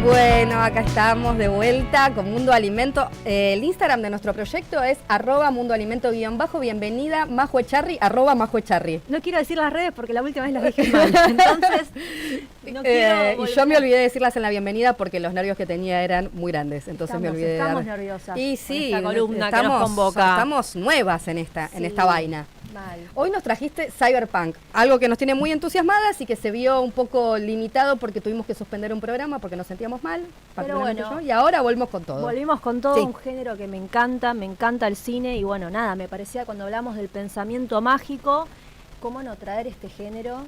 Bueno, acá estamos de vuelta con Mundo Alimento. El Instagram de nuestro proyecto es @mundoalimento_. Bienvenida, Majo Echarri, @Majo Echarri. No quiero decir las redes porque la última vez las dije mal. Entonces, no quiero y yo me olvidé de decirlas en la bienvenida porque los nervios que tenía eran muy grandes. Entonces me olvidé Estamos de nerviosas. Y sí, con esta columna que nos convoca. Estamos nuevas en esta vaina. Mal. Hoy nos trajiste Cyberpunk, algo que nos tiene muy entusiasmadas y que se vio un poco limitado porque tuvimos que suspender un programa porque nos sentíamos mal, Pero bueno, yo, y ahora volvemos con todo. Volvimos con todo, Sí. Un género que me encanta el cine y bueno, nada, me parecía cuando hablamos del pensamiento mágico, cómo no traer este género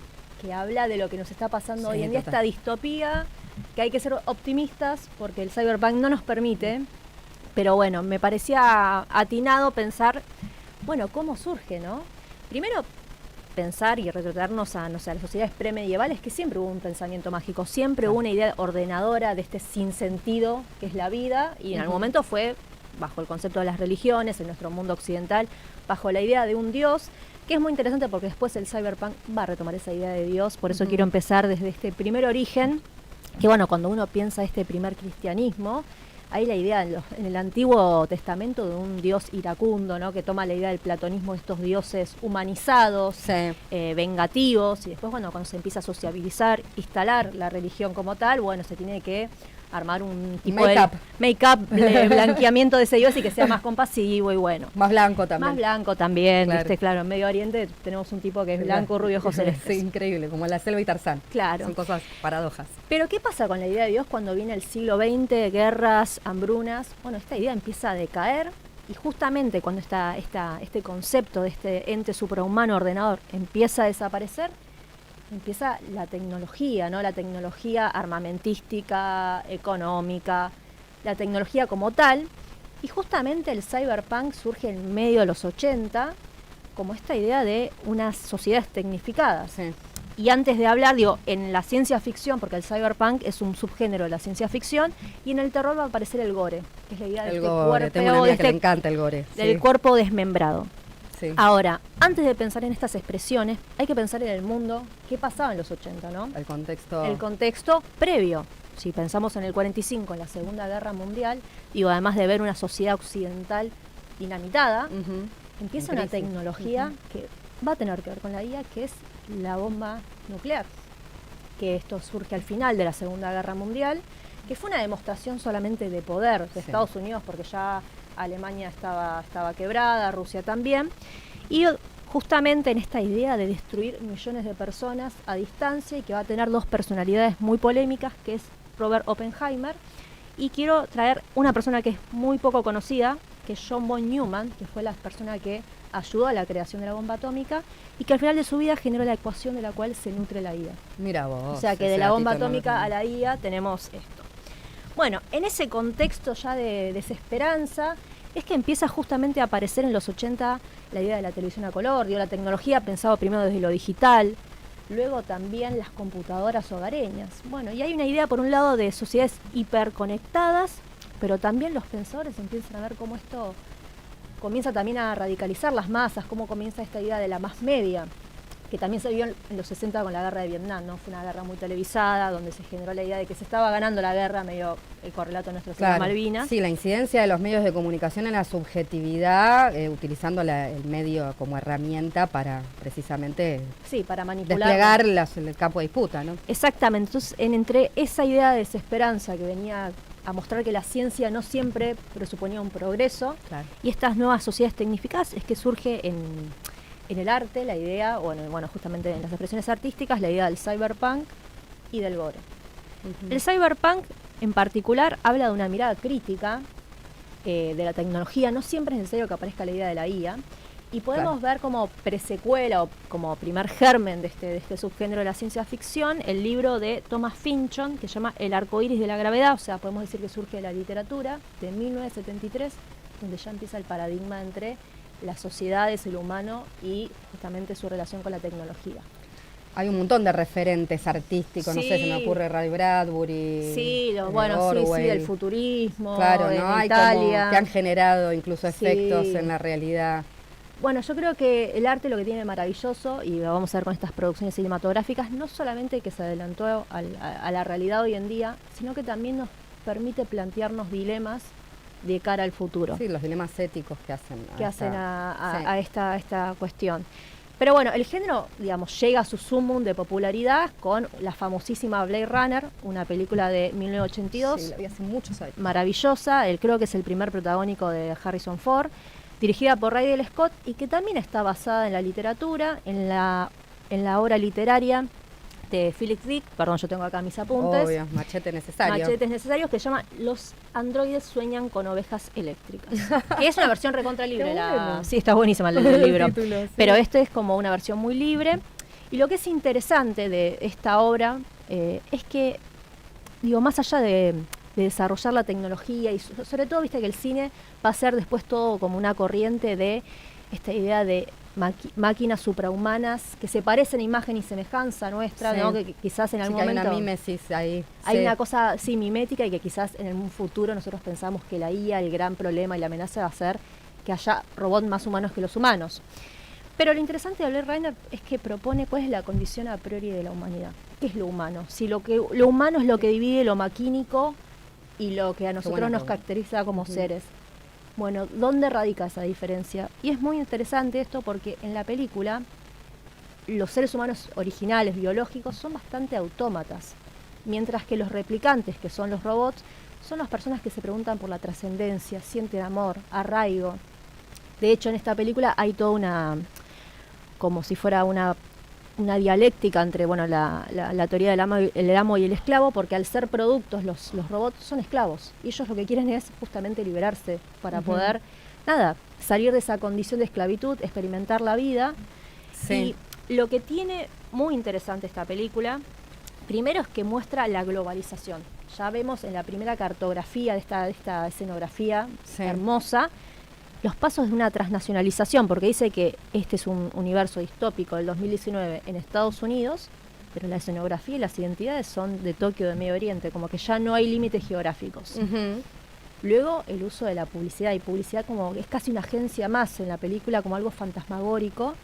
que habla de lo que nos está pasando hoy en día, esta distopía, que hay que ser optimistas porque el cyberpunk no nos permite, pero bueno, me parecía atinado pensar, bueno, cómo surge, ¿no? Primero, pensar y retratarnos a, no sé, a las sociedades premedievales, que siempre hubo un pensamiento mágico, siempre hubo una idea ordenadora de este sinsentido que es la vida, y en algún momento fue bajo el concepto de las religiones, en nuestro mundo occidental, bajo la idea de un Dios, que es muy interesante porque después el cyberpunk va a retomar esa idea de Dios, por eso quiero empezar desde este primer origen, que bueno, cuando uno piensa este primer cristianismo, hay la idea en el Antiguo Testamento de un Dios iracundo, ¿no? Que toma la idea del platonismo de estos dioses humanizados, vengativos, y después, bueno, cuando se empieza a sociabilizar, instalar la religión como tal, bueno, se tiene que armar un tipo de make-up, blanqueamiento de ese dios y que sea más compasivo y bueno. Más blanco también. Más blanco también, claro. ¿Viste? Claro, en Medio Oriente tenemos un tipo que es blanco, rubio, ojos celestes. Sí, increíble, como la selva y Tarzán. Claro. Son cosas paradojas. Pero ¿qué pasa con la idea de Dios cuando viene el siglo XX, guerras, hambrunas? Bueno, esta idea empieza a decaer y justamente cuando este concepto de este ente suprahumano ordenador empieza a desaparecer, empieza la tecnología, ¿no? La tecnología armamentística, económica, la tecnología como tal. Y justamente el cyberpunk surge en medio de los 80 como esta idea de unas sociedades tecnificadas. Sí. Y antes de hablar, digo, en la ciencia ficción, porque el cyberpunk es un subgénero de la ciencia ficción, y en el terror va a aparecer el gore, que es la idea de este cuerpo, tengo una amiga que le encanta el gore. Del cuerpo desmembrado. Sí. Ahora, antes de pensar en estas expresiones, hay que pensar en el mundo, qué pasaba en los 80, ¿no? El contexto. El contexto previo. Si pensamos en el 45, en la Segunda Guerra Mundial, digo, además de ver una sociedad occidental dinamitada, empieza una tecnología que va a tener que ver con la IA, que es la bomba nuclear. Que esto surge al final de la Segunda Guerra Mundial, que fue una demostración solamente de poder de Estados Unidos, porque ya Alemania estaba quebrada, Rusia también, y justamente en esta idea de destruir millones de personas a distancia y que va a tener dos personalidades muy polémicas, que es Robert Oppenheimer, y quiero traer una persona que es muy poco conocida, que es John von Neumann, que fue la persona que ayudó a la creación de la bomba atómica y que al final de su vida generó la ecuación de la cual se nutre la IA. Mira vos. O sea que de la bomba atómica a la IA tenemos esto. Bueno, en ese contexto ya de desesperanza es que empieza justamente a aparecer en los 80 la idea de la televisión a color, digo, la tecnología pensado primero desde lo digital, luego también las computadoras hogareñas. Bueno, y hay una idea por un lado de sociedades hiperconectadas, pero también los pensadores empiezan a ver cómo esto comienza también a radicalizar las masas, cómo comienza esta idea de la más media, que también se vio en los 60 con la guerra de Vietnam, ¿no? Fue una guerra muy televisada, donde se generó la idea de que se estaba ganando la guerra, medio el correlato de nuestro señor Malvinas. Sí, la incidencia de los medios de comunicación en la subjetividad, utilizando el medio como herramienta para precisamente para manipular, desplegar el campo de disputa, ¿no? Exactamente, entonces entre esa idea de desesperanza que venía a mostrar que la ciencia no siempre presuponía un progreso, y estas nuevas sociedades tecnificadas es que surge en el arte la idea, bueno, justamente en las expresiones artísticas, la idea del cyberpunk y del gore. El cyberpunk en particular habla de una mirada crítica de la tecnología, no siempre es necesario que aparezca la idea de la IA, y podemos ver como presecuela o como primer germen de este subgénero de la ciencia ficción el libro de Thomas Pynchon, que se llama El arcoíris de la gravedad, o sea, podemos decir que surge de la literatura, de 1973, donde ya empieza el paradigma entre las sociedades, el humano y justamente su relación con la tecnología. Hay un montón de referentes artísticos, no sé, se me ocurre Ray Bradbury. Sí, del futurismo, claro, de ¿no? Hay Italia. Como que han generado incluso efectos en la realidad. Bueno, yo creo que el arte lo que tiene maravilloso, y lo vamos a ver con estas producciones cinematográficas, no solamente que se adelantó a la realidad hoy en día, sino que también nos permite plantearnos dilemas de cara al futuro. Sí, los dilemas éticos que hacen a esta cuestión. Pero bueno, el género, digamos, llega a su sumum de popularidad con la famosísima Blade Runner, una película de 1982. Sí, la vi hace muchos años. Maravillosa, creo que es el primer protagónico de Harrison Ford, dirigida por Ridley Scott y que también está basada en la literatura, en la obra literaria de Philip Dick, perdón, yo tengo acá mis apuntes. Obvio, machete necesario. Machetes necesarios, que se llama Los androides sueñan con ovejas eléctricas. Que es una versión recontra libre. Bueno. Sí, está buenísima el libro. Título, sí. Pero este es como una versión muy libre. Y lo que es interesante de esta obra es que, digo, más allá de desarrollar la tecnología y sobre todo, viste que el cine va a ser después todo como una corriente de esta idea de máquinas suprahumanas que se parecen imagen y semejanza nuestra, sí. ¿no? Que quizás en algún momento hay una mímesis ahí. hay una cosa mimética y que quizás en un futuro nosotros pensamos que la IA, el gran problema y la amenaza va a ser que haya robots más humanos que los humanos. Pero lo interesante de Blade Runner es que propone cuál es la condición a priori de la humanidad. ¿Qué es lo humano? Si lo humano es lo que divide lo maquínico y lo que a nosotros nos caracteriza como seres. Bueno, ¿dónde radica esa diferencia? Y es muy interesante esto porque en la película los seres humanos originales, biológicos, son bastante autómatas, mientras que los replicantes, que son los robots, son las personas que se preguntan por la trascendencia, sienten amor, arraigo. De hecho, en esta película hay toda una, como si fuera una dialéctica entre la teoría del amo y el esclavo, porque al ser productos los robots son esclavos y ellos lo que quieren es justamente liberarse para poder salir de esa condición de esclavitud, experimentar la vida. Sí. Y lo que tiene muy interesante esta película, primero es que muestra la globalización. Ya vemos en la primera cartografía de esta escenografía hermosa los pasos de una transnacionalización, porque dice que este es un universo distópico del 2019 en Estados Unidos, pero la escenografía y las identidades son de Tokio, de Medio Oriente, como que ya no hay límites geográficos. Luego el uso de la publicidad, y publicidad como es casi una agencia más en la película, como algo fantasmagórico,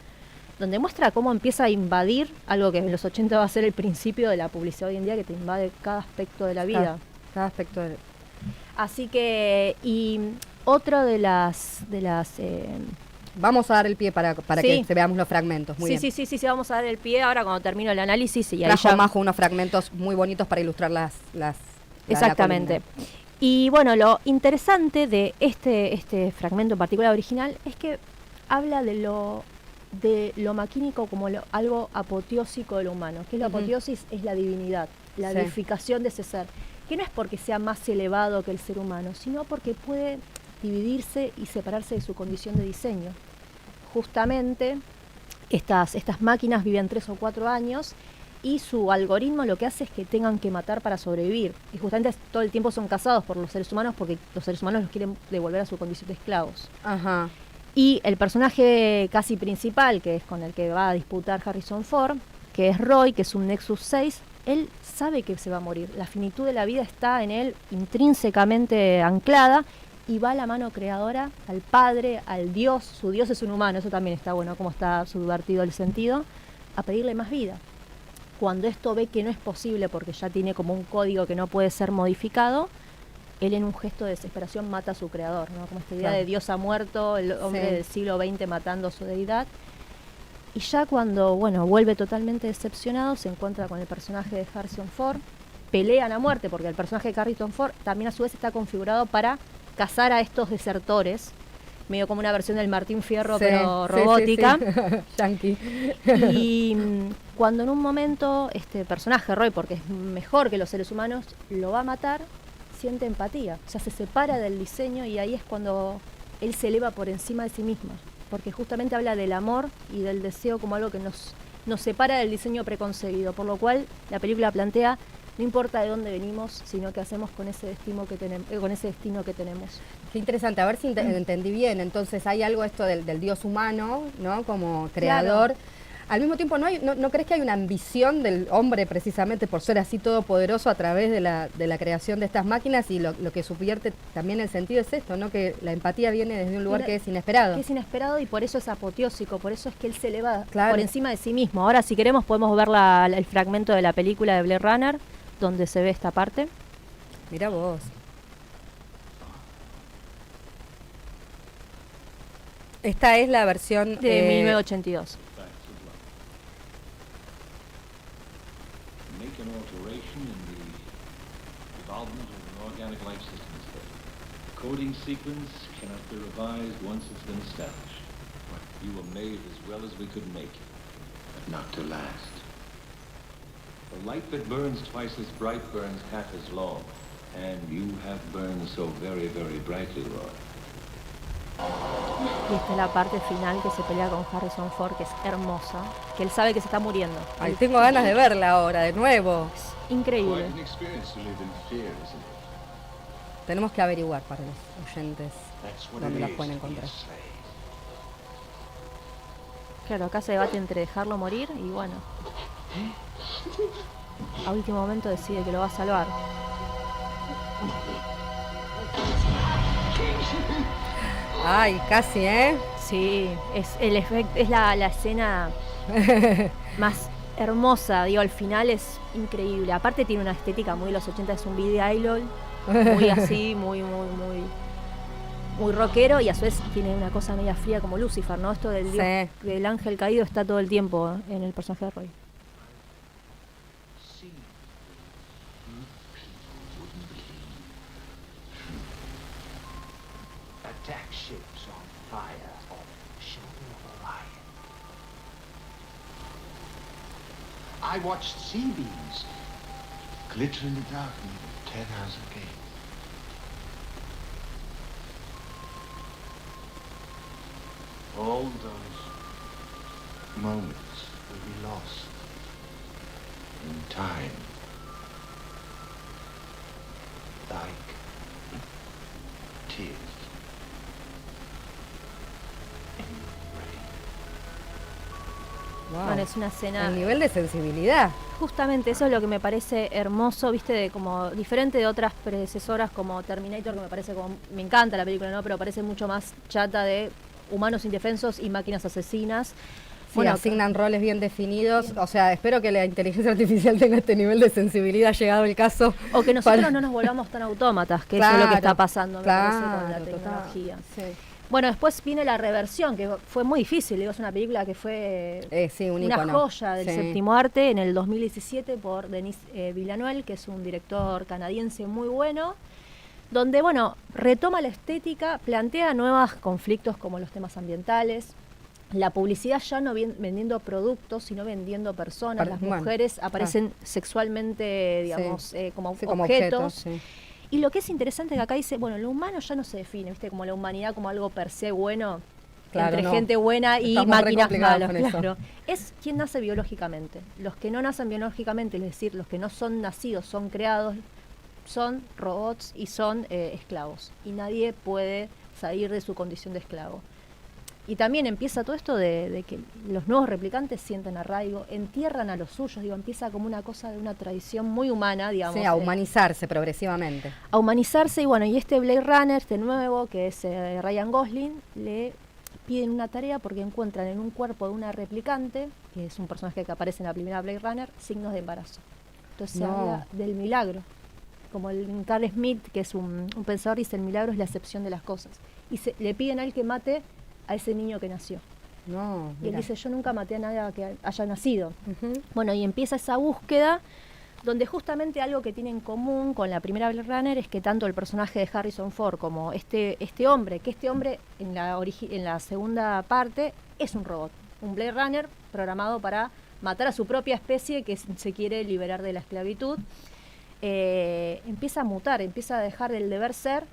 donde muestra cómo empieza a invadir algo que en los 80 va a ser el principio de la publicidad hoy en día, que te invade cada aspecto de la vida. Cada aspecto de... Así que, y otro de las vamos a dar el pie para que veamos los fragmentos. Muy bien. Sí, vamos a dar el pie ahora cuando termino el análisis. Y trajo a Majo unos fragmentos muy bonitos para ilustrar exactamente. La y bueno, lo interesante de este fragmento en particular original es que habla de lo maquínico como algo apoteósico de lo humano. ¿Qué es lo apoteosis? Es la divinidad, la deificación de ese ser. Que no es porque sea más elevado que el ser humano, sino porque puede dividirse y separarse de su condición de diseño. Justamente estas máquinas viven 3 o 4 años y su algoritmo lo que hace es que tengan que matar para sobrevivir. Y justamente todo el tiempo son cazados por los seres humanos porque los seres humanos los quieren devolver a su condición de esclavos. Ajá. Y el personaje casi principal, que es con el que va a disputar Harrison Ford, que es Roy, que es un Nexus 6, él sabe que se va a morir. La finitud de la vida está en él intrínsecamente anclada y va a la mano creadora, al Padre, al Dios. Su Dios es un humano, eso también está bueno, como está subvertido el sentido, a pedirle más vida. Cuando esto ve que no es posible porque ya tiene como un código que no puede ser modificado, él en un gesto de desesperación mata a su creador, ¿no? Como esta idea de Dios ha muerto, el hombre del siglo XX matando a su deidad. Y ya cuando, vuelve totalmente decepcionado, se encuentra con el personaje de Harrison Ford, pelean a muerte, porque el personaje de Harrison Ford también a su vez está configurado para cazar a estos desertores, medio como una versión del Martín Fierro, pero robótica. Yankee. Y cuando en un momento este personaje, Roy, porque es mejor que los seres humanos, lo va a matar, siente empatía. O sea, se separa del diseño y ahí es cuando él se eleva por encima de sí mismo. Porque justamente habla del amor y del deseo como algo que nos separa del diseño preconcebido, por lo cual la película plantea, no importa de dónde venimos, sino qué hacemos con ese destino que tenemos. Qué interesante, a ver si entendí bien. Entonces hay algo esto del Dios humano, ¿no? Como creador. Claro. Al mismo tiempo, ¿no crees que hay una ambición del hombre precisamente por ser así todopoderoso a través de la creación de estas máquinas? Y lo que subvierte también el sentido es esto, ¿no? Que la empatía viene desde un lugar que es inesperado. Que es inesperado y por eso es apoteósico, por eso es que él se eleva claro. por encima de sí mismo. Ahora, si queremos, podemos ver el fragmento de la película de Blade Runner, donde se ve esta parte. Mira vos. Esta es la versión de 1982. Coding sequence cannot be revised once it's been established. You were made as well as we could make you, but not to last. The light that burns twice as bright burns half as long, and you have burned so very, very brightly, Roy. Y esta es la parte final que se pelea con Harrison Ford, que es hermosa, que él sabe que se está muriendo. Ay, tengo ganas de verla ahora, de nuevo. Es increíble. Tenemos que averiguar para los oyentes dónde la pueden encontrar. Claro, acá se debate entre dejarlo morir y bueno, a último momento decide que lo va a salvar. Ay, casi, ¿eh? Sí, es el efecto, es la escena más hermosa, digo, al final es increíble. Aparte tiene una estética muy de los 80, es un video idol, muy así, muy rockero, y a su vez tiene una cosa media fría como Lucifer, ¿no? Esto del dios, del ángel caído está todo el tiempo en el personaje de Roy. I watched sea beams glitter in the dark near 10,000 gates. All those moments will be lost in time, like tears. Wow. Bueno, es una escena... El nivel de sensibilidad. Justamente eso es lo que me parece hermoso, viste, como diferente de otras predecesoras como Terminator, que me parece como... Me encanta la película, ¿no? Pero parece mucho más chata de humanos indefensos y máquinas asesinas. Sí, bueno, asignan roles bien definidos. O sea, espero que la inteligencia artificial tenga este nivel de sensibilidad, llegado el caso. O que nosotros no nos volvamos tan autómatas, que eso es lo que está pasando, me parece, con la tecnología. Sí. Bueno, después viene la reversión, que fue muy difícil. Digo, es una película que fue una joya del séptimo arte en el 2017 por Denis Villeneuve, que es un director canadiense muy bueno, donde, bueno, retoma la estética, plantea nuevos conflictos como los temas ambientales, la publicidad ya no vendiendo productos, sino vendiendo personas. Las mujeres aparecen sexualmente, digamos, como objetos. Sí. Y lo que es interesante que acá dice, bueno, lo humano ya no se define, ¿viste? Como la humanidad como algo per se bueno, claro, entre gente buena y máquinas malas. Claro. Es quien nace biológicamente. Los que no nacen biológicamente, es decir, los que no son nacidos, son creados, son robots y son esclavos. Y nadie puede salir de su condición de esclavo. Y también empieza todo esto de que los nuevos replicantes sienten arraigo, entierran a los suyos, digo, empieza como una cosa de una tradición muy humana, digamos. Sí, a humanizarse progresivamente. A humanizarse, y bueno, y este Blade Runner, este nuevo, que es Ryan Gosling, le piden una tarea porque encuentran en un cuerpo de una replicante, que es un personaje que aparece en la primera Blade Runner, signos de embarazo. Entonces se habla del milagro. Como el Carl Smith, que es un pensador, dice, el milagro es la excepción de las cosas. Y le piden a él que mate a ese niño que nació. No, y él dice, yo nunca maté a nadie que haya nacido. Bueno, y empieza esa búsqueda donde justamente algo que tiene en común con la primera Blade Runner es que tanto el personaje de Harrison Ford como este hombre en la segunda parte es un robot, un Blade Runner programado para matar a su propia especie que se quiere liberar de la esclavitud. Empieza a mutar, empieza a dejar el deber ser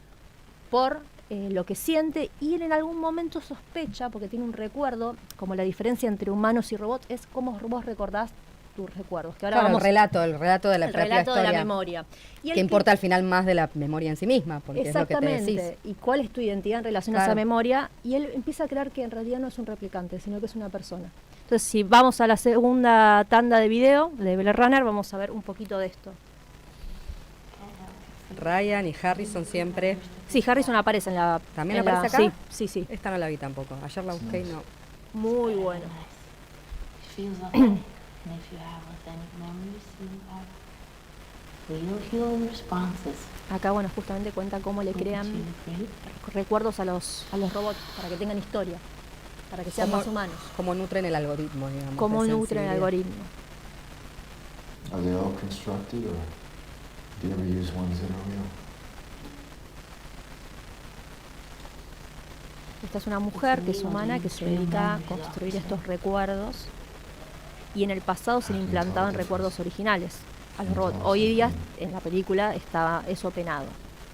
por lo que siente, y él en algún momento sospecha, porque tiene un recuerdo, como la diferencia entre humanos y robots es cómo vos recordás tus recuerdos. Que ahora claro, el relato de la propia relato historia, de la memoria. Y que importa al final más de la memoria en sí misma, porque es lo que te decís. Y cuál es tu identidad en relación a esa memoria, y él empieza a creer que en realidad no es un replicante, sino que es una persona. Entonces, si vamos a la segunda tanda de video de Blade Runner, vamos a ver un poquito de esto. Ryan y Harrison siempre. Sí, Harrison aparece en la... ¿También en la- aparece acá? Sí. Esta no la vi tampoco. Ayer la busqué y no. Muy bueno. It feels like and if you have authentic memories, you have real healing responses. Acá, bueno, justamente cuenta cómo le crean Feel great. recuerdos a los robots para que tengan historia, para que sean Como- más humanos. Cómo nutren el algoritmo, digamos. Cómo de nutren el sensibilidad. algoritmo. Are they all constructed, or do you ever use ones that are real? Esta es una mujer que es humana, que se dedica a construir estos recuerdos y en el pasado se le implantaban recuerdos originales a los robots. Hoy día, en la película, está eso penado.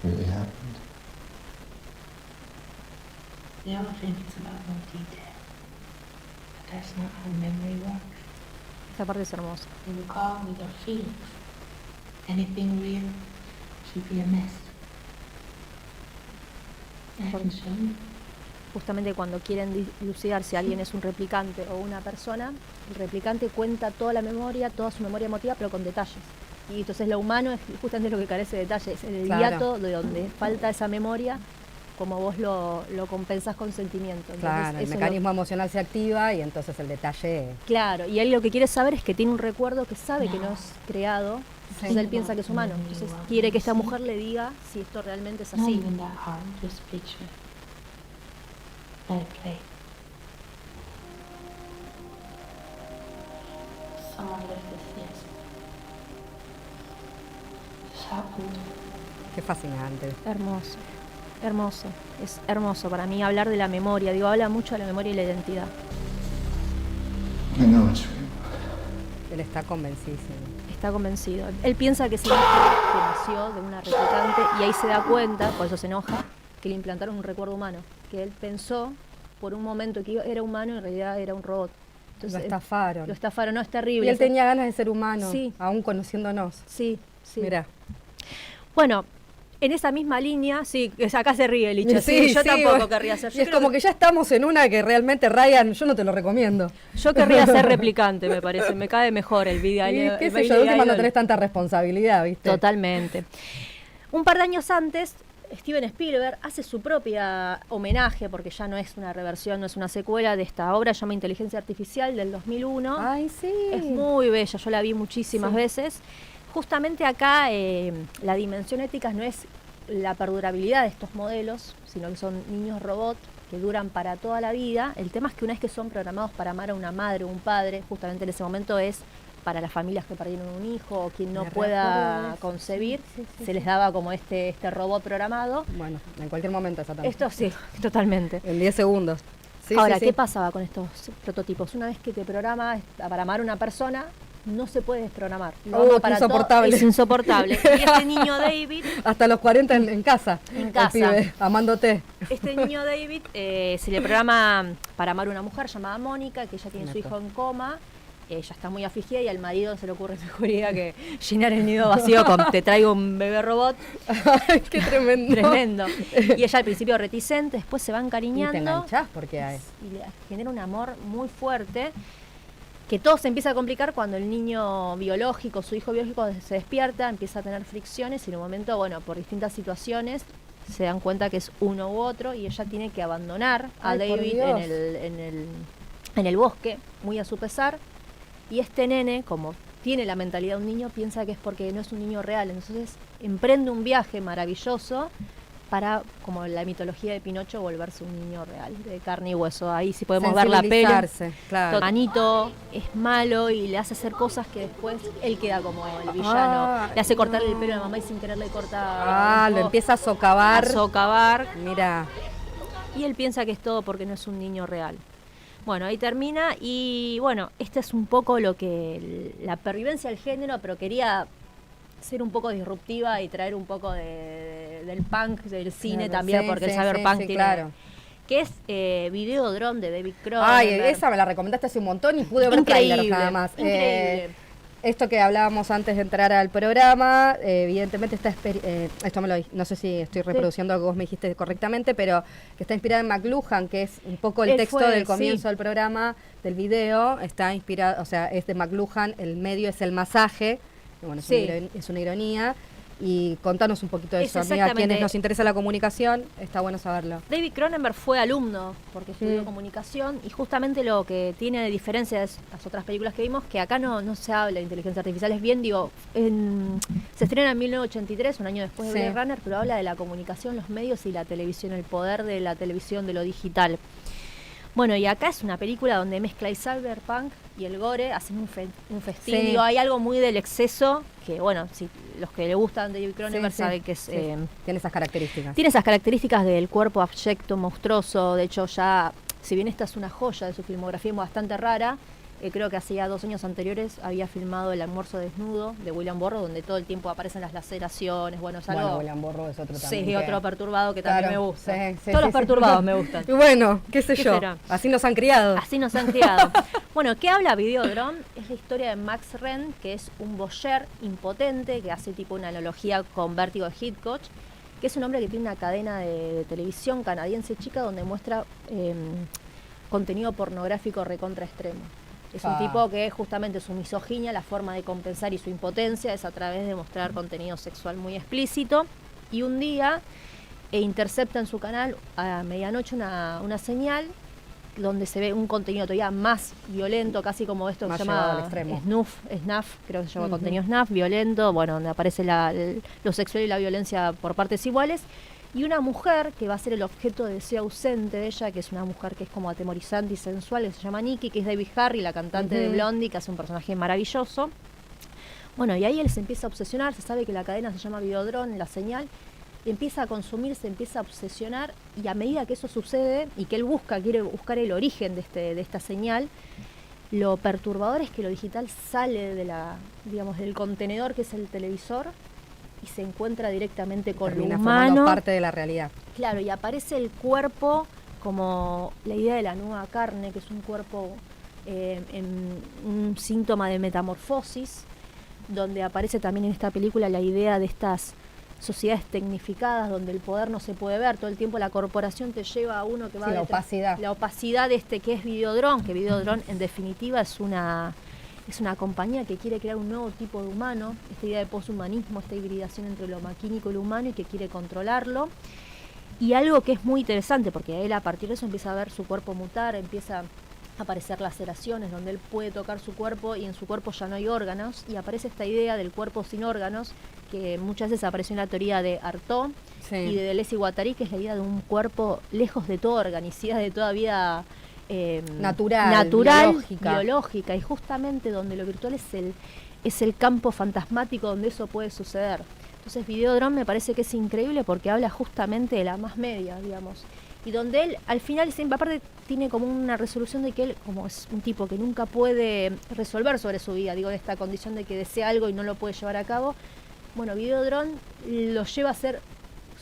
Really happened? They all think it's about more detail. But that's not how memory works. Esta parte es hermosa. We recall with our feelings. Anything real should be a mess. I can show you. Justamente cuando quieren dilucidar si alguien es un replicante o una persona, el replicante cuenta toda la memoria, toda su memoria emotiva, pero con detalles. Y entonces lo humano es justamente lo que carece de detalles, el Claro. hiato de donde falta esa memoria, como vos lo compensás con sentimiento. Entonces, Claro, el eso es lo- mecanismo emocional se activa y entonces el detalle. Claro, y él lo que quiere saber es que tiene un recuerdo que sabe que no es creado, entonces él piensa que es humano. Entonces quiere que esta mujer le diga si esto realmente es Not así. even that hard. Just picture it. Let it play. Someone left this nest. This happened. Qué fascinante. Hermoso, hermoso, es hermoso para mí hablar de la memoria, digo, habla mucho de la memoria y la identidad. I know it's real. Él está convencidísimo. Está convencido. Él piensa que es el hijo que nació de una replicante y ahí se da cuenta, por eso se enoja, que le implantaron un recuerdo humano, que él pensó por un momento que era humano y en realidad era un robot. Lo Entonces, estafaron. Lo estafaron, no, es terrible. Y él tenía ganas de ser humano, Sí. aún conociéndonos. Sí, sí. Mirá. Bueno, en esa misma línea, sí, acá se ríe Licha, sí, yo tampoco bueno. querría ser. Y Yo es creo como que ya estamos en una que realmente, Ryan, yo no te lo recomiendo. Yo querría ser replicante, me parece. Me cae mejor el video. Y qué sé yo, de última no tenés tanta responsabilidad, ¿viste? Totalmente. Un par de años antes, Steven Spielberg hace su propia homenaje, porque ya no es una reversión, no es una secuela de esta obra, se llama Inteligencia Artificial del 2001. Ay, sí. Es muy bella, yo la vi muchísimas veces. Justamente acá la dimensión ética no es la perdurabilidad de estos modelos, sino que son niños robot que duran para toda la vida. El tema es que una vez que son programados para amar a una madre o un padre, justamente en ese momento es para las familias que perdieron un hijo o quien no Me pueda recuerdo de eso, concebir, sí, se les daba como este robot programado. Bueno, en cualquier momento exactamente. Esto sí, totalmente. En 10 segundos. Sí, Ahora, sí, sí. ¿qué pasaba con estos prototipos? Una vez que te programa para amar a una persona, no se puede desprogramar. Lo ama Qué para todo, insoportable. es insoportable. Y este niño David, Hasta los 40 en casa. En el casa. pibe, amándote. este niño David se le programa para amar a una mujer llamada Mónica, que ella tiene su Neto. hijo en coma. Ella está muy afligida y al marido se le ocurre mejor idea que llenar el nido vacío con te traigo un bebé robot. Ay, qué tremendo. Tremendo. Y ella al principio reticente, después se va Y te encariñando. enganchás porque hay. Y le genera un amor muy fuerte, que todo se empieza a complicar cuando el niño biológico, su hijo biológico, se despierta, empieza a tener fricciones y en un momento, bueno, por distintas situaciones se dan cuenta que es uno u otro y ella tiene que abandonar a Ay, por David Dios. en el bosque, muy a su pesar, y este nene, como tiene la mentalidad de un niño, piensa que es porque no es un niño real, entonces emprende un viaje maravilloso para, como la mitología de Pinocho, volverse un niño real, de carne y hueso. Ahí sí podemos ver la peli. Sensibilizarse, claro. Anito es malo y le hace hacer cosas que después él queda como el villano. Ah, Le hace cortarle el pelo a la mamá y sin querer le corta Ah, lo empieza a socavar. a socavar. Mira, Y él piensa que es todo porque no es un niño real. Bueno, ahí termina y bueno, este es un poco lo que la pervivencia del género, pero quería ser un poco disruptiva y traer un poco del punk, del cine Claro, también, sí, porque el sí, cyberpunk sí, tiene... claro. Que es Videodrome de David ay, Cronenberg. esa me la recomendaste hace un montón y pude ver trailers nada más. Increíble. esto que hablábamos antes de entrar al programa, evidentemente esto no sé si estoy reproduciendo lo que vos me dijiste correctamente, pero que está inspirada en McLuhan, que es un poco el texto del comienzo del programa, del video, está inspirado, o sea, es de McLuhan, el medio es el masaje, que bueno, es una ironía. Y contanos un poquito de eso, amiga, a quienes nos interesa la comunicación, está bueno saberlo. David Cronenberg fue alumno, porque estudió comunicación, y justamente lo que tiene de diferencia de las otras películas que vimos, que acá no se habla de inteligencia artificial, es bien, se estrena en 1983, un año después de Blade Runner, pero habla de la comunicación, los medios y la televisión, el poder de la televisión, de lo digital. Bueno, y acá es una película donde mezcla el cyberpunk y el gore, hacen un festín. Sí. Digo, hay algo muy del exceso, que bueno, si los que le gustan David Cronenberg saben que es... tiene esas características. Tiene esas características del cuerpo abyecto, monstruoso. De hecho, ya, si bien esta es una joya de su filmografía bastante rara, creo que hacía 2 años anteriores había filmado El almuerzo desnudo de William Burroughs, donde todo el tiempo aparecen las laceraciones. Bueno, es algo... William Burroughs es otro también. Sí, otro perturbado que también me gusta. Sí, Todos los perturbados me gustan. Y bueno, qué sé yo, será? así nos han criado. Así nos han criado. Bueno, ¿qué habla Videodrome? Es la historia de Max Renn, que es un voyeur impotente, que hace tipo una analogía con Vértigo de Hitchcock, que es un hombre que tiene una cadena de televisión canadiense chica donde muestra contenido pornográfico recontra extremo. Es un tipo que justamente su misoginia, la forma de compensar y su impotencia es a través de mostrar contenido sexual muy explícito. Y un día intercepta en su canal a medianoche una señal donde se ve un contenido todavía más violento, casi como esto que se llama snuff, creo que se llama contenido snuff, violento, bueno, donde aparece lo sexual y la violencia por partes iguales. Y una mujer que va a ser el objeto de deseo ausente de ella, que es una mujer que es como atemorizante y sensual, que se llama Nikki, que es Debbie Harry, la cantante de Blondie, que hace un personaje maravilloso. Bueno, y ahí él se empieza a obsesionar, se sabe que la cadena se llama Videodrome, la señal, y empieza a consumir, se empieza a obsesionar, y a medida que eso sucede, y que él quiere buscar el origen de esta señal, lo perturbador es que lo digital sale del contenedor que es el televisor, y se encuentra directamente con lo humano. Formando parte de la realidad. Claro, y aparece el cuerpo como la idea de la nueva carne, que es un cuerpo en un síntoma de metamorfosis, donde aparece también en esta película la idea de estas sociedades tecnificadas donde el poder no se puede ver, todo el tiempo la corporación te lleva a uno que va la opacidad. La opacidad que es Videodrome, que Videodrome en definitiva es una compañía que quiere crear un nuevo tipo de humano, esta idea de poshumanismo, esta hibridación entre lo maquínico y lo humano, y que quiere controlarlo. Y algo que es muy interesante, porque él a partir de eso empieza a ver su cuerpo mutar, empieza a aparecer laceraciones donde él puede tocar su cuerpo y en su cuerpo ya no hay órganos, y aparece esta idea del cuerpo sin órganos, que muchas veces apareció en la teoría de Artaud y de Deleuze y Guattari, que es la idea de un cuerpo lejos de toda organicidad, de toda vida natural, biológica, y justamente donde lo virtual es el campo fantasmático donde eso puede suceder. Entonces Videodrome me parece que es increíble porque habla justamente de la más media, digamos, y donde él al final siempre, aparte tiene como una resolución de que él, como es un tipo que nunca puede resolver sobre su vida, digo, de esta condición de que desea algo y no lo puede llevar a cabo, bueno, Videodrome lo lleva a ser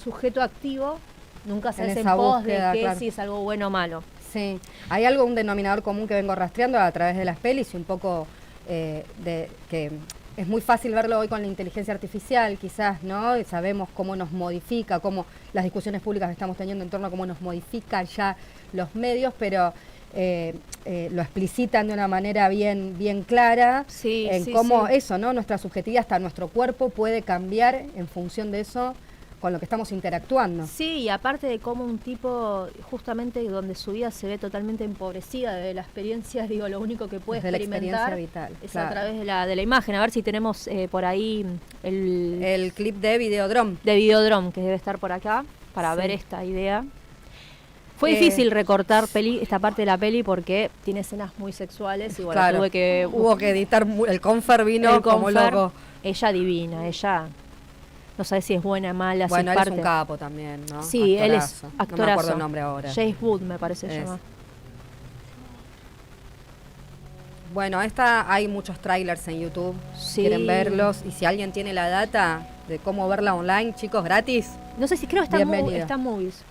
sujeto activo, nunca se hace en pos de que si es algo bueno o malo. Sí, hay un denominador común que vengo rastreando a través de las pelis y un poco que es muy fácil verlo hoy con la inteligencia artificial, quizás, ¿no? Y sabemos cómo nos modifica, cómo las discusiones públicas que estamos teniendo en torno a cómo nos modifica ya los medios, pero lo explicitan de una manera bien clara cómo eso, ¿no? Nuestra subjetividad, hasta nuestro cuerpo puede cambiar en función de eso, con lo que estamos interactuando. Sí, y aparte de cómo un tipo, justamente donde su vida se ve totalmente empobrecida de la experiencia, digo, lo único que puede experimentar vital, es a través de la imagen. A ver si tenemos por ahí el clip de Videodrome. De Videodrome, que debe estar por acá, para ver esta idea. Fue difícil recortar esta parte de la peli porque tiene escenas muy sexuales y bueno, hubo que editar, el Confer vino como loco. Ella divina, ella... No sabes si es buena o mala. Bueno, él es un capo también, ¿no? Sí, él es actorazo. No me acuerdo el nombre ahora. James Wood, me parece se llama. Bueno, hay muchos trailers en YouTube. Sí. Quieren verlos. Y si alguien tiene la data de cómo verla online, chicos, gratis. No sé si creo que está en Movies.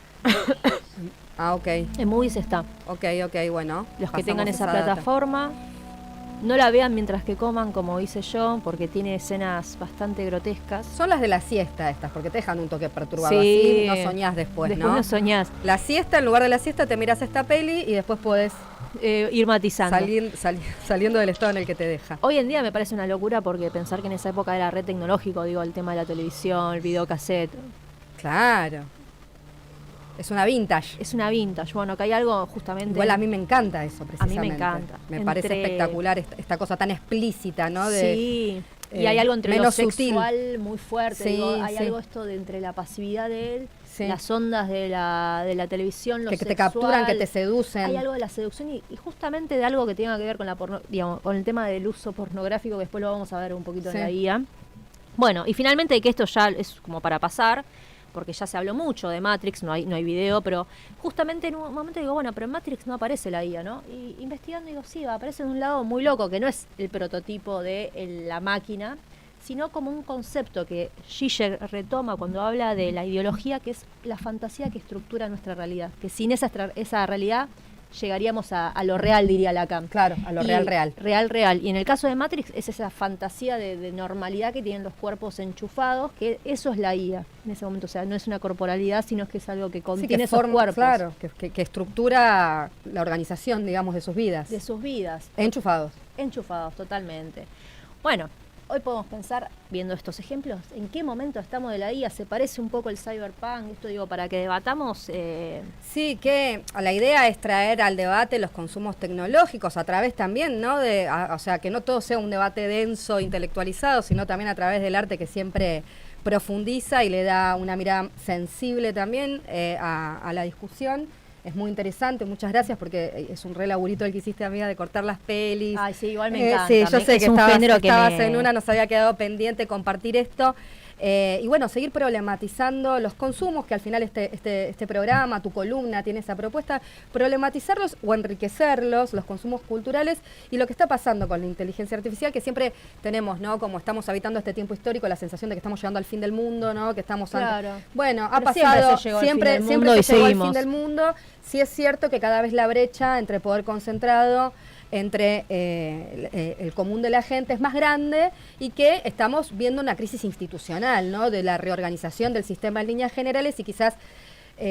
Ah, ok. En Movies está. Ok, bueno. Los que tengan esa plataforma. No la vean mientras que coman, como hice yo, porque tiene escenas bastante grotescas. Son las de la siesta estas, porque te dejan un toque perturbador. Sí. Así no soñás después, Después no soñás. La siesta, en lugar de la siesta, te miras esta peli y después podés Ir matizando. saliendo del estado en el que te deja. Hoy en día me parece una locura porque pensar que en esa época era re tecnológico, digo, el tema de la televisión, el videocassette. Claro. Es una vintage. Es una vintage. Bueno, que hay algo justamente... Igual a mí me encanta eso, A precisamente. mí me encanta. Me parece espectacular esta cosa tan explícita, ¿no? Sí. Y hay algo entre lo menos sexual sutil. muy fuerte. Sí, Digo, hay sí. algo esto de entre la pasividad de él, Sí. las ondas de la televisión, lo Que te sexual. capturan, que te seducen. Hay algo de la seducción y justamente de algo que tenga que ver con digamos, con el tema del uso pornográfico, que después lo vamos a ver un poquito Sí. en la guía. Bueno, y finalmente que esto ya es como para pasar, porque ya se habló mucho de Matrix, no hay video, pero justamente en un momento digo, bueno, pero en Matrix no aparece la IA, ¿no? Y investigando digo, sí, aparece de un lado muy loco, que no es el prototipo de la máquina, sino como un concepto que Zizek retoma cuando habla de la ideología, que es la fantasía que estructura nuestra realidad, que sin esa realidad llegaríamos a lo real, diría Lacan. Claro, a lo Y real. Real. Y en el caso de Matrix es esa fantasía de normalidad que tienen los cuerpos enchufados, que eso es la IA en ese momento. O sea, no es una corporalidad, sino que es algo que Sí, contiene que esos cuerpos. claro, que estructura la organización, digamos, de sus vidas. De sus vidas. Enchufados. Enchufados, totalmente. Bueno, hoy podemos pensar, viendo estos ejemplos, en qué momento estamos de la IA. ¿Se parece un poco el cyberpunk? Esto digo, para que debatamos... Sí, que la idea es traer al debate los consumos tecnológicos a través también, ¿no? O sea, que no todo sea un debate denso, intelectualizado, sino también a través del arte que siempre profundiza y le da una mirada sensible también a la discusión. Es muy interesante, muchas gracias, porque es un re laburito el que hiciste, amiga, de cortar las pelis. Ay, sí, igual me encanta. Sí, yo sé Es que un género que estabas me- en una, nos había quedado pendiente compartir esto. Y bueno, seguir problematizando los consumos, que al final este programa, tu columna, tiene esa propuesta, problematizarlos o enriquecerlos, los consumos culturales, y lo que está pasando con la inteligencia artificial, que siempre tenemos, ¿no? Como estamos habitando este tiempo histórico, la sensación de que estamos llegando al fin del mundo, ¿no? Que estamos Claro. Bueno, ha Pero siempre pasado, se llegó al fin siempre del se mundo y llegó al seguimos. fin del mundo. Sí es cierto que cada vez la brecha entre poder concentrado entre el común de la gente es más grande y que estamos viendo una crisis institucional, ¿no? De la reorganización del sistema en líneas generales y quizás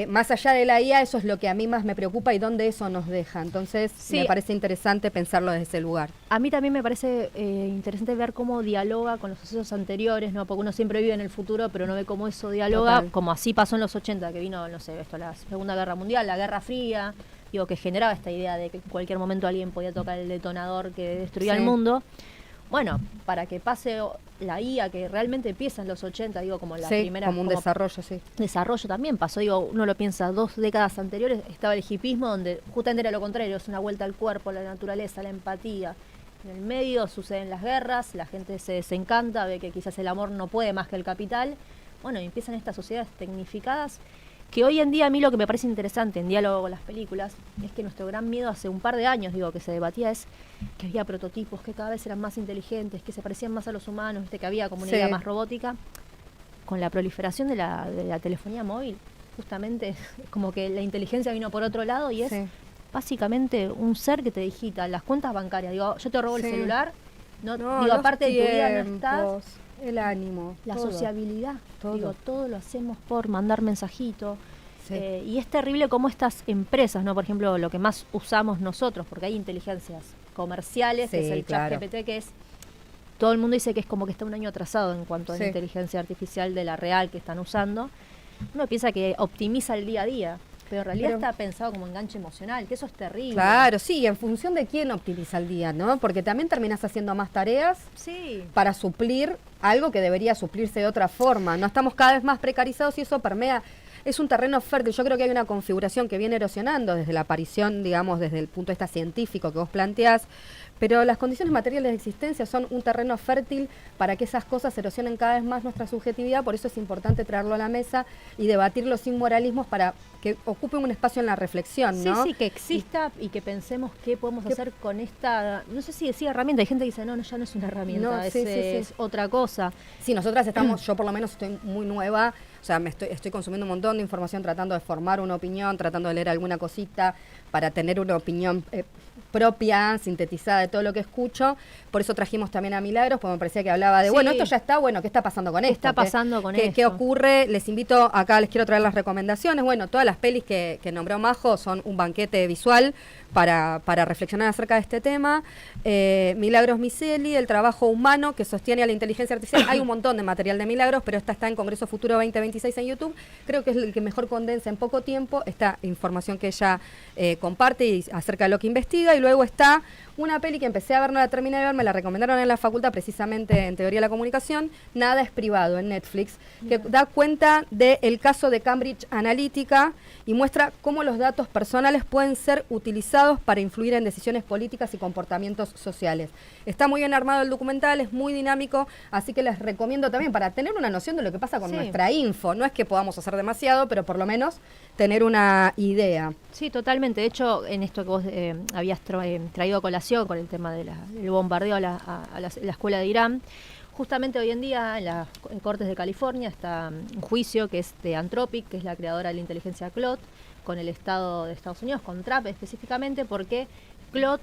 más allá de la IA eso es lo que a mí más me preocupa y dónde eso nos deja. Entonces Sí. me parece interesante pensarlo desde ese lugar. A mí también me parece interesante ver cómo dialoga con los sucesos anteriores, ¿no? Porque uno siempre vive en el futuro, pero no ve cómo eso dialoga, Total. como así pasó en los 80, que vino, no sé, la Segunda Guerra Mundial, la Guerra Fría, digo, que generaba esta idea de que en cualquier momento alguien podía tocar el detonador que destruía Sí. el mundo. Bueno, para que pase la IA, que realmente empieza en los 80, digo, como la Sí, primera... como un desarrollo, sí. desarrollo también pasó, digo, uno lo piensa, 2 décadas anteriores estaba el hipismo, donde justamente era lo contrario, es una vuelta al cuerpo, a la naturaleza, a la empatía. En el medio suceden las guerras, la gente se desencanta, ve que quizás el amor no puede más que el capital. Bueno, y empiezan estas sociedades tecnificadas, que hoy en día a mí lo que me parece interesante en diálogo con las películas es que nuestro gran miedo hace un par de años, digo, que se debatía es que había prototipos que cada vez eran más inteligentes, que se parecían más a los humanos, ¿viste? Que había como una Sí. idea más robótica. Con la proliferación de la telefonía móvil, justamente es como que la inteligencia vino por otro lado y es Sí. básicamente un ser que te digita las cuentas bancarias. Digo, yo te robo el Sí. celular, no, No, digo, los aparte de tu vida no estás, tiempos, el ánimo, la todo. sociabilidad, todo. digo, todo lo hacemos por mandar mensajitos. Sí. Y es terrible cómo estas empresas, ¿no? Por ejemplo, lo que más usamos nosotros, porque hay inteligencias comerciales, que Sí, es el claro. ChatGPT, que es todo el mundo dice que es como que está un año atrasado en cuanto a la Sí. inteligencia artificial de la real que están usando. Uno piensa que optimiza el día a día, pero en realidad Pero- está pensado como enganche emocional, que eso es terrible. Claro, sí, en función de quién optimiza el día, ¿no? Porque también terminas haciendo más tareas Sí. para suplir algo que debería suplirse de otra forma. No estamos cada vez más precarizados y eso permea. Es un terreno fértil. Yo creo que hay una configuración que viene erosionando desde la aparición, digamos, desde el punto de vista científico que vos planteás, pero las condiciones materiales de existencia son un terreno fértil para que esas cosas erosionen cada vez más nuestra subjetividad, por eso es importante traerlo a la mesa y debatirlo sin moralismos para que ocupe un espacio en la reflexión, Sí, ¿no? sí, que exista y que pensemos qué podemos ¿Qué- hacer con esta, no sé si decía herramienta, hay gente que dice, no, ya no es una herramienta, No, sí, sí, sí. es otra cosa. Sí, nosotras estamos, yo por lo menos estoy muy nueva, o sea, estoy consumiendo un montón de información, tratando de formar una opinión, tratando de leer alguna cosita para tener una opinión propia, sintetizada de todo lo que escucho. Por eso trajimos también a Milagros, porque me parecía que hablaba de, Sí. bueno, esto ya está, bueno, ¿qué está pasando con esto? ¿Qué está pasando con ¿Qué esto? ocurre? Les invito, acá les quiero traer las recomendaciones. Bueno, todas las pelis que nombró Majo son un banquete visual para reflexionar acerca de este tema. Milagros Miceli, el trabajo humano que sostiene a la inteligencia artificial. Hay un montón de material de Milagros, pero esta está en Congreso Futuro 2026 en YouTube. Creo que es el que mejor condensa en poco tiempo esta información que ella comparte y acerca de lo que investiga. Y luego está una peli que empecé a ver, no la terminé de ver, me la recomendaron en la facultad, precisamente en Teoría de la Comunicación, Nada es privado, en Netflix, que da cuenta del caso de Cambridge Analytica y muestra cómo los datos personales pueden ser utilizados para influir en decisiones políticas y comportamientos sociales. Está muy bien armado el documental, es muy dinámico, así que les recomiendo también para tener una noción de lo que pasa con Sí. nuestra info. No es que podamos hacer demasiado, pero por lo menos tener una idea. Sí, totalmente. De hecho, en esto que vos habías traído a colación con el tema del bombardeo a la escuela de Irán, justamente hoy en día en las Cortes de California está un juicio que es de Anthropic, que es la creadora de la inteligencia Claude, con el Estado de Estados Unidos, con Trump específicamente, porque Claude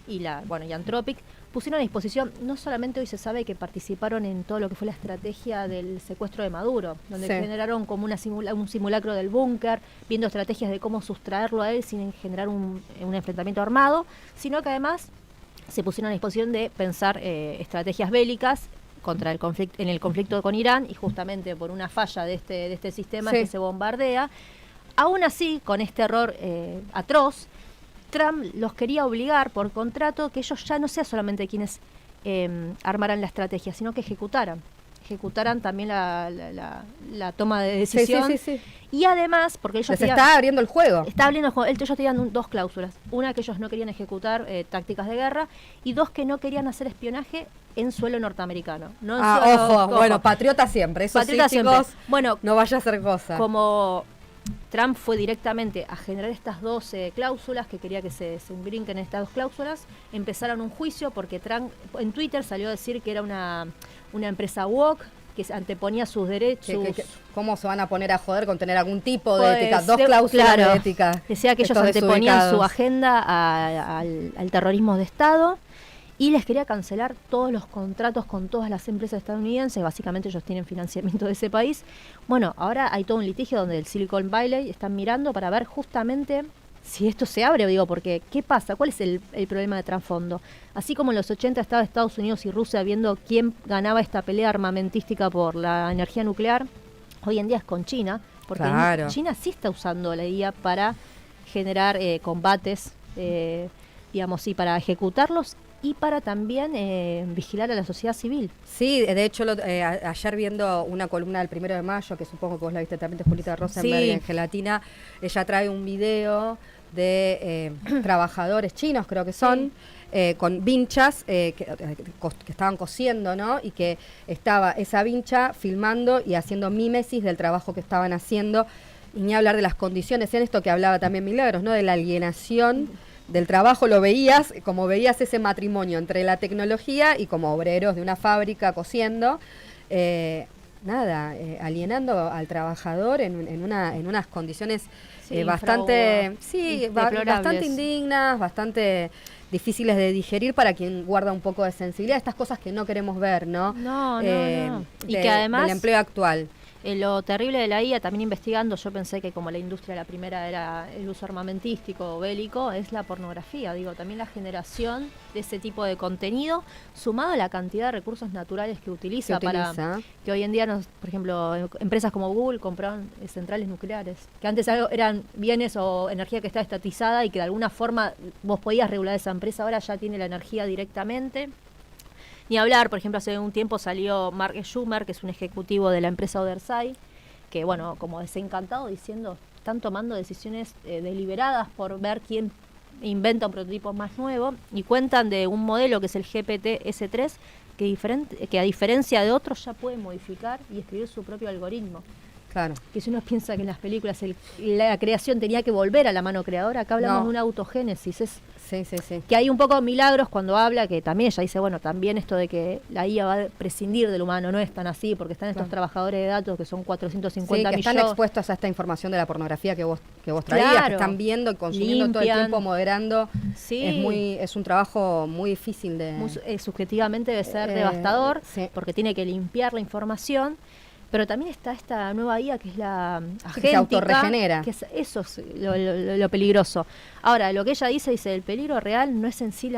y Anthropic pusieron a disposición, no solamente hoy se sabe que participaron en todo lo que fue la estrategia del secuestro de Maduro, donde Sí. generaron como un simulacro del búnker, viendo estrategias de cómo sustraerlo a él sin generar un enfrentamiento armado, sino que además se pusieron a disposición de pensar estrategias bélicas contra en el conflicto con Irán, y justamente por una falla de este sistema Sí. que se bombardea. Aún así, con este error atroz, Trump los quería obligar por contrato que ellos ya no sean solamente quienes armaran la estrategia, sino que ejecutaran también la toma de decisión. Sí. Y además, porque ellos Les está abriendo el juego. está abriendo el juego. Ellos tenían dos cláusulas. Una, que ellos no querían ejecutar tácticas de guerra, y dos, que no querían hacer espionaje en suelo norteamericano. No en suelo- Ojo, bueno, patriota siempre, eso Patriota sí, siempre. chicos, Bueno, no vaya a hacer cosa. como Trump fue directamente a generar estas dos cláusulas, que quería que se brinquen estas dos cláusulas, empezaron un juicio porque Trump en Twitter salió a decir que era una empresa woke, que se anteponía sus derechos. ¿Cómo se van a poner a joder con tener algún tipo de Pues, ética? Dos cláusulas claro, de ética. Decía que ellos Estos anteponían su desubicados. agenda al terrorismo de Estado, y les quería cancelar todos los contratos con todas las empresas estadounidenses. Básicamente ellos tienen financiamiento de ese país. Bueno, ahora hay todo un litigio donde el Silicon Valley están mirando para ver justamente si esto se abre, digo, porque ¿qué pasa? ¿Cuál es el problema de trasfondo? Así como en los 80 estaba Estados Unidos y Rusia viendo quién ganaba esta pelea armamentística por la energía nuclear, hoy en día es con China, porque Claro. China sí está usando la IA para generar combates, digamos, y para ejecutarlos, y para también vigilar a la sociedad civil. Sí, de hecho, ayer viendo una columna del 1 de mayo, que supongo que vos la viste también, de Julita Rosenberg, Sí. en Gelatina, ella trae un video de trabajadores chinos, creo que son, con vinchas que estaban cosiendo, ¿no? Y que estaba esa vincha filmando y haciendo mímesis del trabajo que estaban haciendo, y ni hablar de las condiciones, en esto que hablaba también Milagros, ¿no? De la alienación del trabajo. Lo veías, como veías ese matrimonio entre la tecnología y como obreros de una fábrica cosiendo, alienando al trabajador en unas condiciones Sí, bastante, deplorables. bastante indignas, bastante difíciles de digerir para quien guarda un poco de sensibilidad, estas cosas que no queremos ver, ¿no? No. Y De- que además, del empleo actual. lo terrible de la IA, también investigando, yo pensé que como la industria la primera era el uso armamentístico o bélico, es la pornografía. Digo, también la generación de ese tipo de contenido, sumado a la cantidad de recursos naturales que utiliza, para que hoy en día, por ejemplo, empresas como Google compraron centrales nucleares, que antes eran bienes o energía que estaba estatizada y que de alguna forma vos podías regular esa empresa, ahora ya tiene la energía directamente. Ni hablar, por ejemplo, hace un tiempo salió Mark Schumer, que es un ejecutivo de la empresa Odersai, que, bueno, como desencantado, diciendo, están tomando decisiones deliberadas por ver quién inventa un prototipo más nuevo, y cuentan de un modelo que es el GPT-S3, que a diferencia de otros ya puede modificar y escribir su propio algoritmo. Claro. Que si uno piensa que en las películas la creación tenía que volver a la mano creadora, acá hablamos No. de una autogénesis. Sí. Que hay un poco Milagros cuando habla, que también ella dice, bueno, también esto de que la IA va a prescindir del humano, no es tan así, porque están estos trabajadores de datos que son 450 Sí, que millones. están expuestos a esta información de la pornografía que vos traías, Claro. que están viendo y consumiendo todo el Limpian. tiempo, moderando. Sí. Es un trabajo muy difícil de... Subjetivamente debe ser devastador, sí. porque tiene que limpiar la información. Pero también está esta nueva IA que es la agéntica, que se autorregenera. que eso es lo peligroso. Ahora, lo que ella dice, el peligro real no es en sí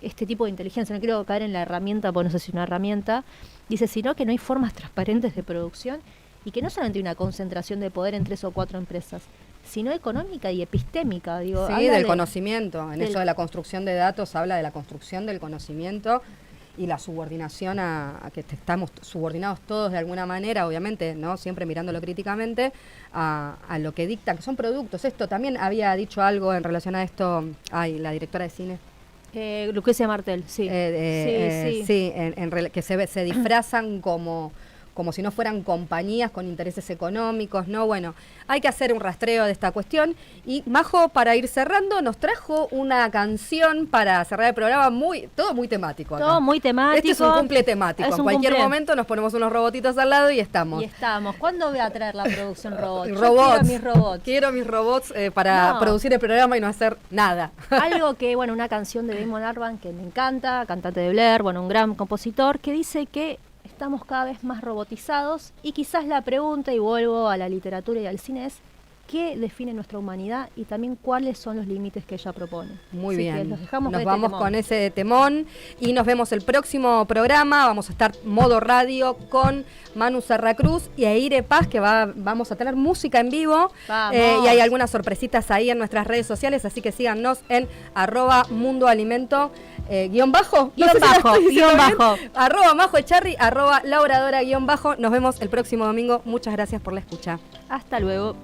este tipo de inteligencia. No quiero caer en la herramienta, porque no sé si es una herramienta. Dice, sino que no hay formas transparentes de producción y que no solamente hay una concentración de poder en 3 o 4 empresas, sino económica y epistémica. Digo, Sí, del conocimiento. En eso de la construcción de datos habla de la construcción del conocimiento y la subordinación a que estamos subordinados todos de alguna manera, obviamente, no siempre mirándolo críticamente, a lo que dictan, que son productos. Esto también había dicho algo en relación a esto, la directora de cine. Lucrecia Martel, sí. Sí, que se disfrazan como si no fueran compañías con intereses económicos, ¿no? Bueno, hay que hacer un rastreo de esta cuestión. Y Majo, para ir cerrando, nos trajo una canción para cerrar el programa, todo muy temático acá. Todo muy temático. Este es un cumple temático. En cualquier momento nos ponemos unos robotitos al lado y estamos. ¿Cuándo voy a traer la producción robot? Robots. Quiero mis robots para producir el programa y no hacer nada. Algo que, una canción de Damon Albarn que me encanta, cantante de Blair, un gran compositor, que dice que estamos cada vez más robotizados y quizás la pregunta, y vuelvo a la literatura y al cine, es ¿qué define nuestra humanidad y también cuáles son los límites que ella propone? Muy Así bien, que nos dejamos nos con vamos temón. con ese temón y nos vemos el próximo programa. Vamos a estar modo radio con Manu Serracruz y Eire Paz, que vamos a tener música en vivo. Y hay algunas sorpresitas ahí en nuestras redes sociales, así que síganos en @mundoalimento _, @Majo Echarri, @Lauradora_ Nos vemos el próximo domingo. Muchas gracias por la escucha. Hasta luego.